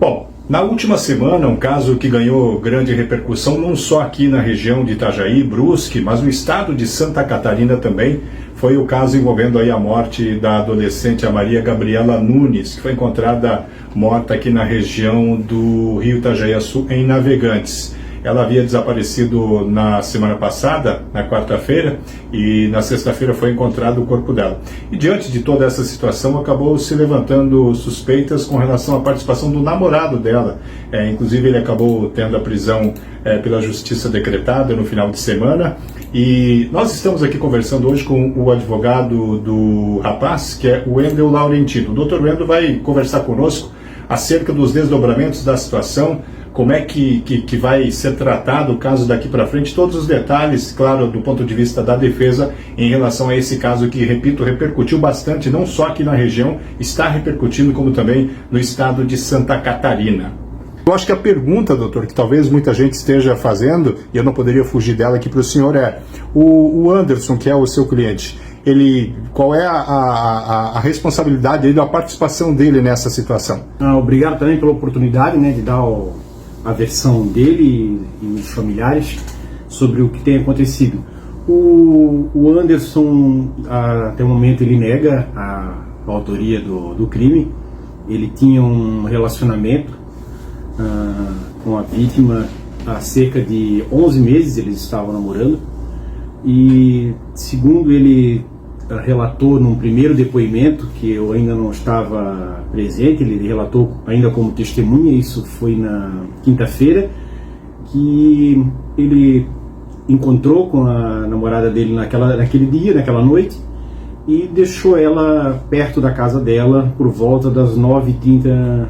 Bom, na última semana, um caso que ganhou grande repercussão não só aqui na região de Itajaí, Brusque, mas no estado de Santa Catarina também, foi o caso envolvendo aí a morte da adolescente a Maria Gabriela Nunes, que foi encontrada morta aqui na região do Rio Itajaí-Açu, em Navegantes. Ela havia desaparecido na semana passada, na quarta-feira, e na sexta-feira foi encontrado o corpo dela. E diante de toda essa situação, acabou se levantando suspeitas com relação à participação do namorado dela. Inclusive, ele acabou tendo a prisão pela justiça decretada no final de semana. E nós estamos aqui conversando hoje com o advogado do rapaz, que é o Wendel Laurentino. O Dr. Wendel vai conversar conosco acerca dos desdobramentos da situação, como é que vai ser tratado o caso daqui para frente, todos os detalhes, claro, do ponto de vista da defesa, em relação a esse caso que, repito, repercutiu bastante, não só aqui na região, está repercutindo, como também no estado de Santa Catarina. Eu acho que a pergunta, doutor, que talvez muita gente esteja fazendo, e eu não poderia fugir dela aqui para o senhor, é: o Anderson, que é o seu cliente, qual é a responsabilidade dele, a participação dele nessa situação? Obrigado também pela oportunidade, de dar a versão dele e os familiares sobre o que tem acontecido. O Anderson, até o momento, ele nega a autoria do crime. Ele tinha um relacionamento com a vítima há cerca de 11 meses, eles estavam namorando, e segundo ele relatou num primeiro depoimento, que eu ainda não estava presente, ele relatou ainda como testemunha, isso foi na quinta-feira, que ele encontrou com a namorada dele naquele dia, naquela noite, e deixou ela perto da casa dela por volta das 9h30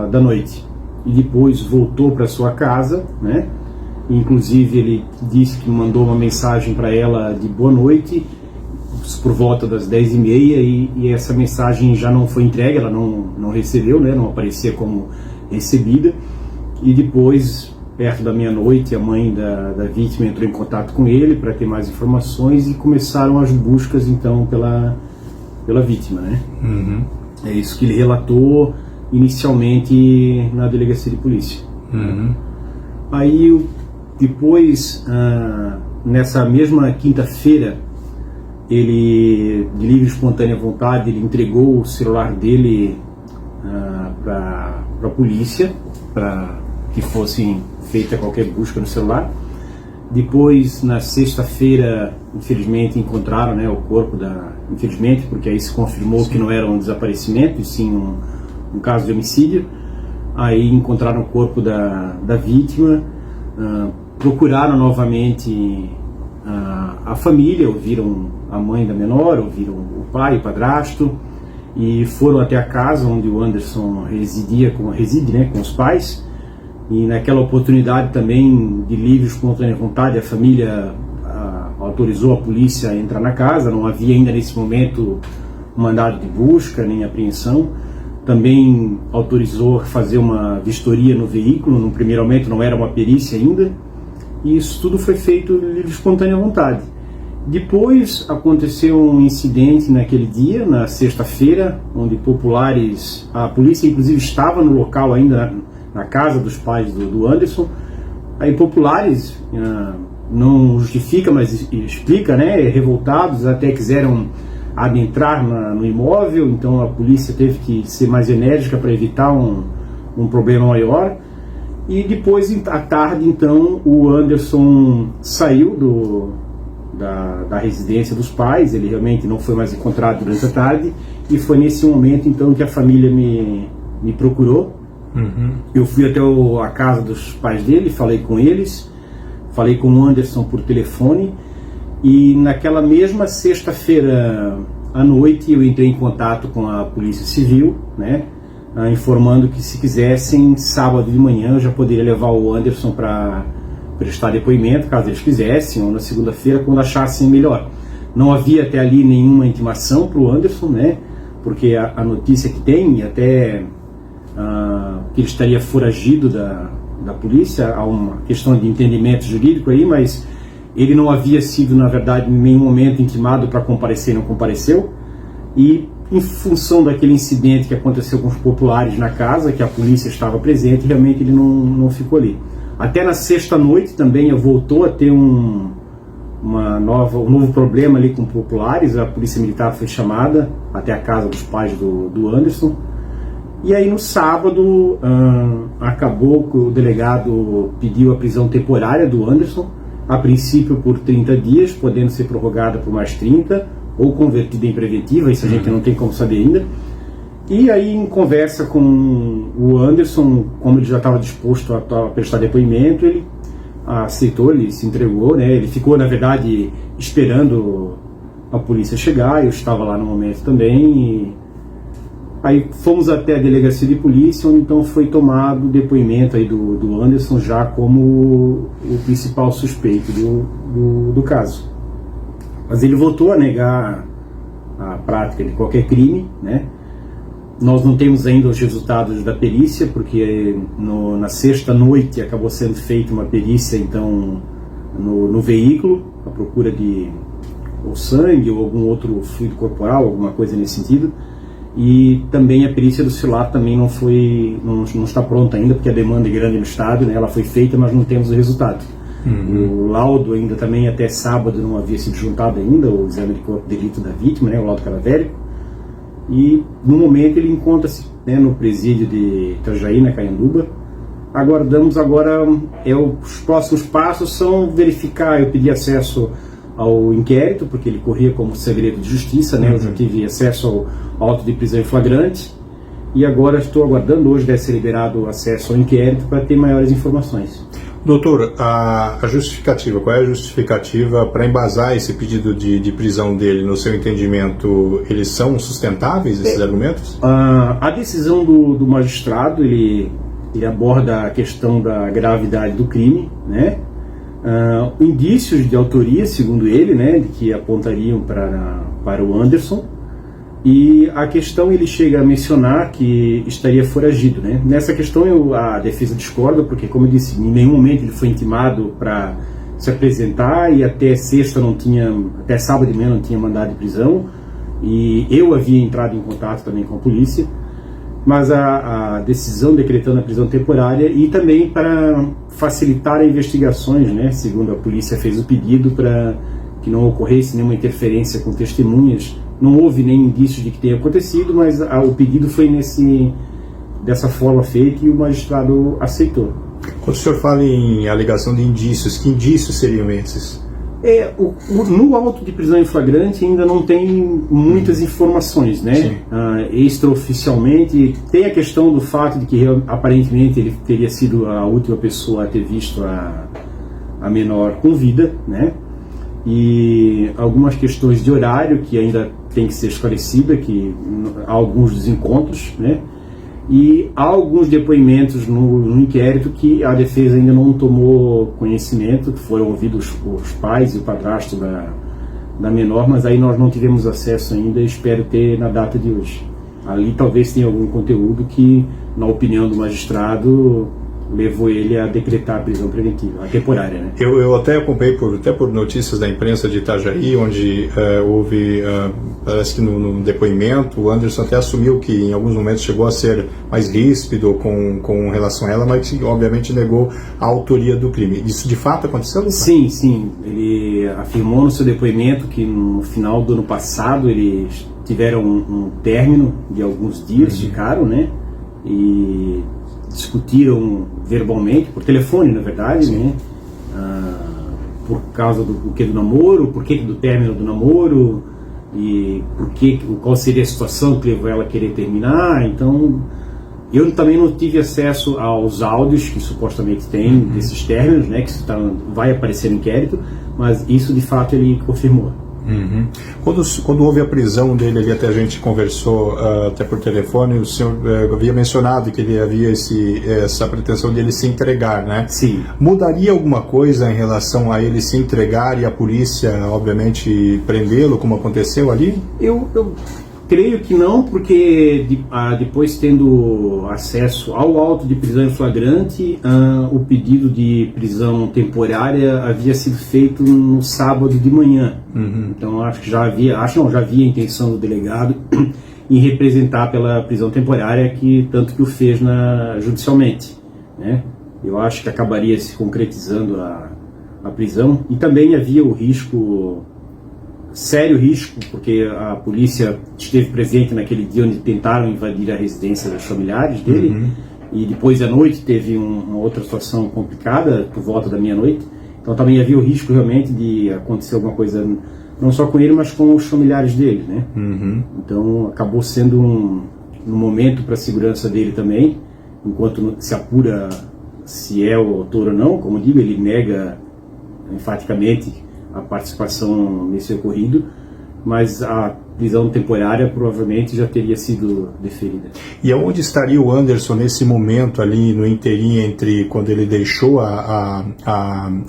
da noite. E depois voltou para sua casa, Inclusive ele disse que mandou uma mensagem para ela de boa noite por volta das 10h30, e essa mensagem já não foi entregue, ela não recebeu, não aparecia como recebida. E depois, perto da meia-noite, a mãe da vítima entrou em contato com ele para ter mais informações, e começaram as buscas então pela vítima, Uhum. É isso que ele relatou inicialmente na delegacia de polícia. Uhum. Aí depois, nessa mesma quinta-feira, ele, de livre e espontânea vontade, ele entregou o celular dele para a polícia, para que fosse feita qualquer busca no celular. Depois, na sexta-feira, infelizmente, encontraram o corpo infelizmente, porque aí se confirmou que não era um desaparecimento, e sim um caso de homicídio. Aí encontraram o corpo da vítima, procuraram novamente a família, ouviram a mãe da menor, ouviram o pai, o padrasto, e foram até a casa onde o Anderson reside com os pais. E naquela oportunidade também, de livre e espontânea vontade, a família autorizou a polícia a entrar na casa. Não havia ainda nesse momento mandado de busca nem apreensão. Também autorizou fazer uma vistoria no veículo. No primeiro momento não era uma perícia ainda, e isso tudo foi feito de livre e espontânea vontade. Depois aconteceu um incidente naquele dia, na sexta-feira, onde populares, a polícia inclusive estava no local ainda, na casa dos pais do Anderson. Aí populares, não justifica, mas explica, revoltados, até quiseram adentrar no imóvel. Então a polícia teve que ser mais enérgica para evitar um problema maior. E depois, à tarde, então, o Anderson saiu da residência dos pais. Ele realmente não foi mais encontrado durante a tarde, e foi nesse momento então que a família me procurou. Uhum. Eu fui até a casa dos pais dele, falei com eles, falei com o Anderson por telefone, e naquela mesma sexta-feira à noite eu entrei em contato com a Polícia Civil, informando que, se quisessem, sábado de manhã eu já poderia levar o Anderson para prestar depoimento, caso eles quisessem, ou na segunda-feira, quando achassem melhor. Não havia até ali nenhuma intimação para o Anderson, porque a notícia que tem, e até que ele estaria foragido da polícia, há uma questão de entendimento jurídico aí, mas ele não havia sido, na verdade, em nenhum momento intimado para comparecer, não compareceu. E em função daquele incidente que aconteceu com os populares na casa, que a polícia estava presente, realmente ele não ficou ali. Até na sexta noite também voltou a ter um novo problema ali com populares. A polícia militar foi chamada até a casa dos pais do Anderson. E aí no sábado acabou que o delegado pediu a prisão temporária do Anderson, a princípio por 30 dias, podendo ser prorrogada por mais 30 ou convertida em preventiva, isso a gente não tem como saber ainda. E aí, em conversa com o Anderson, como ele já estava disposto a prestar depoimento, ele aceitou, ele se entregou, né? Ele ficou, na verdade, esperando a polícia chegar. Eu estava lá no momento também. E aí fomos até a delegacia de polícia, onde então foi tomado o depoimento aí do Anderson, já como o principal suspeito do caso. Mas ele voltou a negar a prática de qualquer crime, né? Nós não temos ainda os resultados da perícia, porque na sexta noite acabou sendo feita uma perícia então no veículo, à procura de ou sangue ou algum outro fluido corporal, alguma coisa nesse sentido. E também a perícia do celular também não está pronta ainda, porque a demanda é grande no estado, né? Ela foi feita, mas não temos o resultado. O laudo ainda também até sábado não havia sido juntado ainda, o exame de corpo de delito da vítima, né? O laudo cadavérico. E no momento ele encontra-se, né, no presídio de Itajaí, na Caianduba. Aguardamos agora, os próximos passos são verificar. Eu pedi acesso ao inquérito, porque ele corria como segredo de justiça, né? Eu já tive acesso ao auto de prisão em flagrante, e agora estou aguardando, hoje deve ser liberado acesso ao inquérito para ter maiores informações. Doutor, a justificativa, qual é a justificativa para embasar esse pedido de prisão dele? No seu entendimento, eles são sustentáveis, esses argumentos? A decisão do magistrado, ele aborda a questão da gravidade do crime, né? Indícios de autoria, segundo ele, né, de que apontariam para o Anderson. E a questão, ele chega a mencionar que estaria foragido, né? Nessa questão a defesa discorda, porque, como eu disse, em nenhum momento ele foi intimado para se apresentar, e até até sábado de manhã não tinha mandado de prisão, e eu havia entrado em contato também com a polícia, mas a decisão decretando a prisão temporária, e também para facilitar as investigações, né? Segundo a polícia fez o pedido para que não ocorresse nenhuma interferência com testemunhas. Não houve nem indício de que tenha acontecido, mas o pedido foi dessa forma feito, e o magistrado aceitou. Quando o senhor fala em alegação de indícios, que indícios seriam esses? No auto de prisão em flagrante ainda não tem muitas informações, né? Extraoficialmente tem a questão do fato de que aparentemente ele teria sido a última pessoa a ter visto a menor com vida, né? E algumas questões de horário que ainda tem que ser esclarecida, que há alguns desencontros, né? E há alguns depoimentos no inquérito que a defesa ainda não tomou conhecimento, que foram ouvidos os pais e o padrasto da menor, mas aí nós não tivemos acesso ainda, espero ter na data de hoje. Ali talvez tenha algum conteúdo que, na opinião do magistrado, levou ele a decretar a prisão preventiva, a temporária, né? Eu até acompanhei até por notícias da imprensa de Itajaí, onde houve, parece que no depoimento, o Anderson até assumiu que em alguns momentos chegou a ser mais ríspido com relação a ela, mas que obviamente negou a autoria do crime. Isso de fato aconteceu? Sim. Ele afirmou no seu depoimento que no final do ano passado eles tiveram um término de alguns dias, ficaram, né? E discutiram verbalmente, por telefone, na verdade, né? Por causa do namoro, por que do término do namoro, e qual seria a situação que levou ela a querer terminar. Então, eu também não tive acesso aos áudios que supostamente tem desses términos, né? Que vai aparecer no inquérito, mas isso de fato ele confirmou. Quando houve a prisão dele ali, até a gente conversou até por telefone, o senhor havia mencionado que ele havia essa pretensão de ele se entregar, né? Sim. Mudaria alguma coisa em relação a ele se entregar e a polícia, obviamente, prendê-lo, como aconteceu ali? Eu creio que não, porque depois, tendo acesso ao auto de prisão em flagrante, o pedido de prisão temporária havia sido feito no sábado de manhã. Então acho que já havia a intenção do delegado em representar pela prisão temporária, que tanto que o fez judicialmente, né? Eu acho que acabaria se concretizando a prisão, e também havia o risco, sério risco, porque a polícia esteve presente naquele dia onde tentaram invadir a residência dos familiares dele, e depois à noite teve uma outra situação complicada por volta da meia-noite. Então também havia o risco realmente de acontecer alguma coisa, não só com ele, mas com os familiares dele, né? Então acabou sendo um momento para a segurança dele também, enquanto se apura se é o autor ou não. Como digo, ele nega enfaticamente a participação nesse ocorrido, mas a prisão temporária provavelmente já teria sido deferida. E aonde estaria o Anderson nesse momento ali no inteirinho entre quando ele deixou a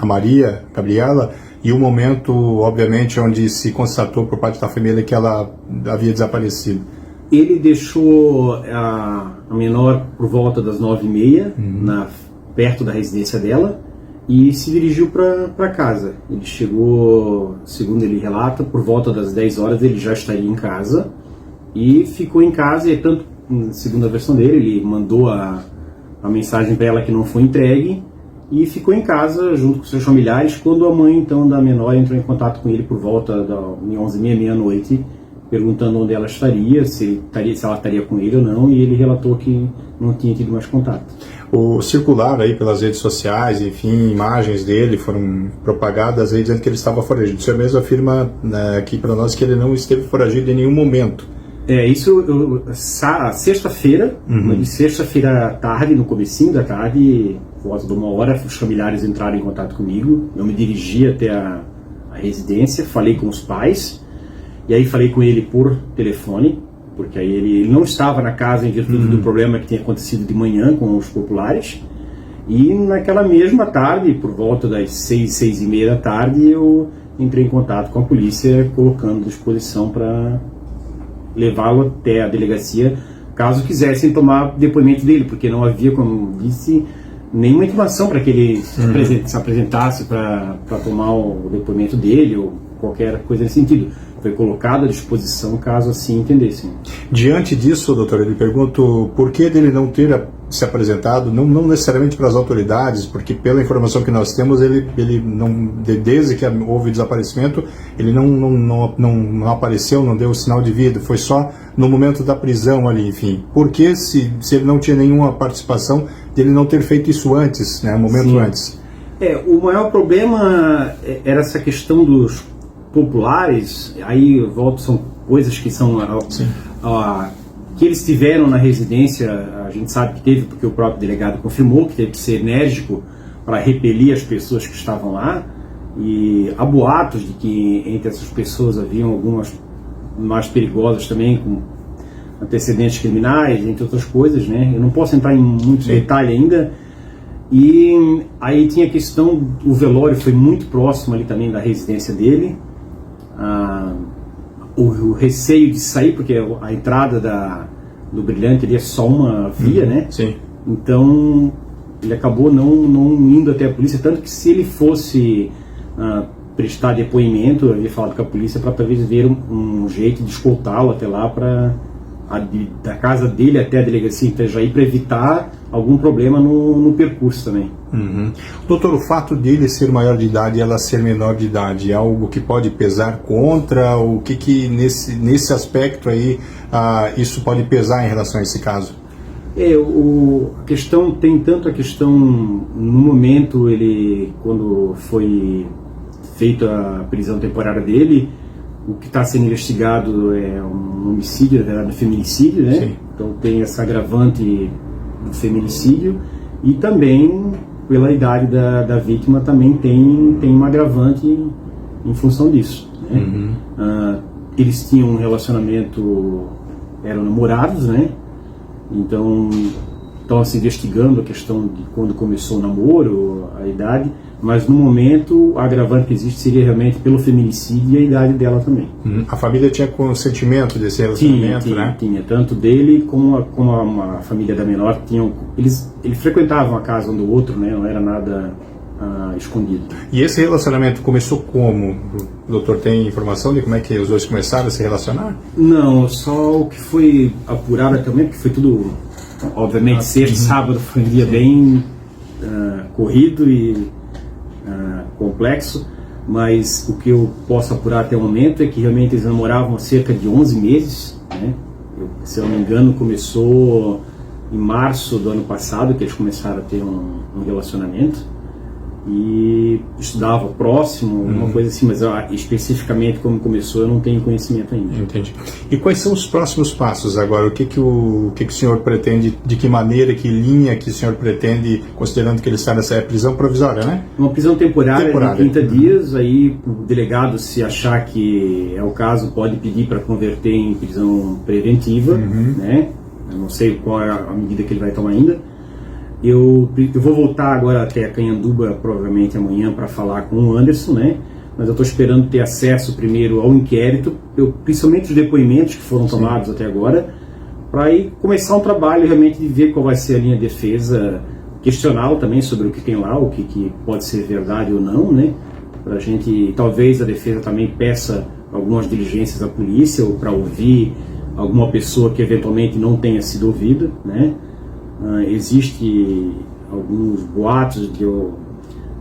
Maria Gabriela e o momento, obviamente, onde se constatou por parte da família que ela havia desaparecido? Ele deixou a menor por volta das 9h30, perto da residência dela, e se dirigiu para casa. Ele chegou, segundo ele relata, por volta das 10 horas ele já estaria em casa, e ficou em casa, e tanto, segundo a versão dele, ele mandou a mensagem para ela que não foi entregue, e ficou em casa junto com seus familiares, quando a mãe então da menor entrou em contato com ele por volta da 11h30, meia-noite, perguntando onde ela estaria, se ela estaria com ele ou não, e ele relatou que não tinha tido mais contato. O circular aí pelas redes sociais, enfim, imagens dele foram propagadas aí dizendo que ele estava foragido. O senhor mesmo afirma aqui para nós que ele não esteve foragido em nenhum momento. Sexta-feira, sexta-feira à tarde, no comecinho da tarde, por volta de 1h, os familiares entraram em contato comigo. Eu me dirigi até a residência, falei com os pais, e aí falei com ele por telefone, porque aí ele não estava na casa em virtude do problema que tinha acontecido de manhã com os populares. E naquela mesma tarde, por volta das 6h30 da tarde, eu entrei em contato com a polícia, colocando à disposição para levá-lo até a delegacia, caso quisessem tomar depoimento dele, porque não havia, como disse, nenhuma intimação para que ele se apresentasse para tomar o depoimento dele, ou qualquer coisa nesse sentido. Foi colocado à disposição caso assim entendessem. Diante disso, doutor, eu lhe pergunto por que dele não ter se apresentado, não necessariamente para as autoridades, porque pela informação que nós temos, ele não, desde que houve desaparecimento, ele não apareceu, não deu sinal de vida, foi só no momento da prisão ali, enfim. Por que se ele não tinha nenhuma participação, dele não ter feito isso antes, né, um momento antes? O maior problema era essa questão dos populares, aí volto, são coisas que são que eles tiveram na residência, a gente sabe que teve, porque o próprio delegado confirmou que teve que ser enérgico para repelir as pessoas que estavam lá, e há boatos de que entre essas pessoas haviam algumas mais perigosas também, com antecedentes criminais, entre outras coisas, né? Eu não posso entrar em muito detalhe ainda. E aí tinha a questão, o velório foi muito próximo ali também da residência dele, o receio de sair, porque a entrada do Brilhante ali é só uma via, né? Sim. Então ele acabou não indo até a polícia, tanto que se ele fosse prestar depoimento, eu havia falado com a polícia para talvez ver um jeito de escoltá-lo até lá, da casa dele até a delegacia em Itajaí, para evitar algum problema no percurso também. Doutor, o fato dele ser maior de idade e ela ser menor de idade é algo que pode pesar contra? O que nesse aspecto aí isso pode pesar em relação a esse caso? A questão tem tanto a questão no momento, quando foi feita a prisão temporária dele, o que está sendo investigado é um homicídio, na verdade, um feminicídio, né? Sim. Então tem essa agravante do feminicídio, e também pela idade da vítima também tem uma agravante em função disso, né? Eles tinham um relacionamento, eram namorados, né? Então estão se investigando a questão de quando começou o namoro, a idade, mas no momento a agravante que existe seria realmente pelo feminicídio e a idade dela também. A família tinha consentimento desse relacionamento, né? Tinha, tanto dele como a família da menor tinham. Eles frequentavam a casa um do outro, né? Não era nada escondido. E esse relacionamento começou como? O doutor tem informação de como é que os dois começaram a se relacionar? Não, só o que foi apurado até o momento, que foi tudo, obviamente, sexta, sábado foi um dia bem corrido e complexo, mas o que eu posso apurar até o momento é que realmente eles namoravam há cerca de 11 meses, né? Se eu não me engano, começou em março do ano passado, que eles começaram a ter um relacionamento, e estudava próximo, uma coisa assim, mas especificamente como começou eu não tenho conhecimento ainda. Entendi. E quais são os próximos passos agora? O que o senhor pretende, de que maneira, que linha que o senhor pretende, considerando que ele está nessa prisão provisória, né? Uma prisão temporária de 30 dias, aí o delegado, se achar que é o caso, pode pedir para converter em prisão preventiva, né? Eu não sei qual é a medida que ele vai tomar ainda. Eu vou voltar agora até a Canhanduba, provavelmente amanhã, para falar com o Anderson, né? Mas eu estou esperando ter acesso primeiro ao inquérito, principalmente os depoimentos que foram tomados até agora, para aí começar um trabalho realmente de ver qual vai ser a linha de defesa, questioná-lo também sobre o que tem lá, o que pode ser verdade ou não, né? Para a gente, talvez a defesa também peça algumas diligências à polícia ou para ouvir alguma pessoa que eventualmente não tenha sido ouvida, né? Existe alguns boatos de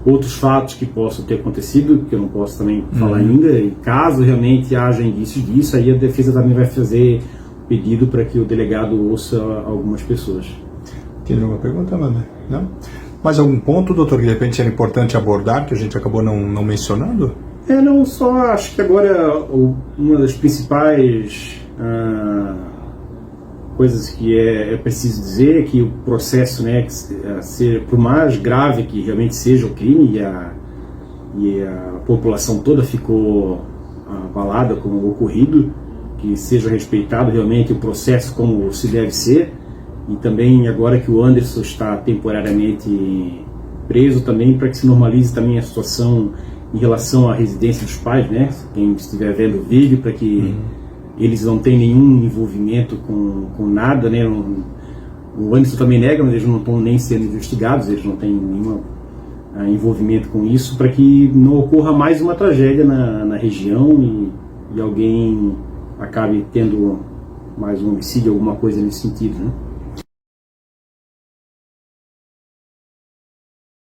outros fatos que possam ter acontecido, que eu não posso também falar ainda, e caso realmente haja indícios disso, aí a defesa também vai fazer pedido para que o delegado ouça algumas pessoas. Tem alguma pergunta, Amanda? Não? Mais algum ponto, doutor, que de repente era importante abordar, que a gente acabou não mencionando? Não, só acho que agora uma das principais coisas que é preciso dizer é que o processo, né, por mais grave que realmente seja o crime e a população toda ficou abalada com o ocorrido, que seja respeitado realmente o processo como se deve ser, e também agora que o Anderson está temporariamente preso também, para que se normalize também a situação em relação à residência dos pais, né, quem estiver vendo o vídeo, para que eles não têm nenhum envolvimento com nada, né? O Anderson também nega, mas eles não estão nem sendo investigados, eles não têm nenhum envolvimento com isso, para que não ocorra mais uma tragédia na região e alguém acabe tendo mais um homicídio, alguma coisa nesse sentido, né?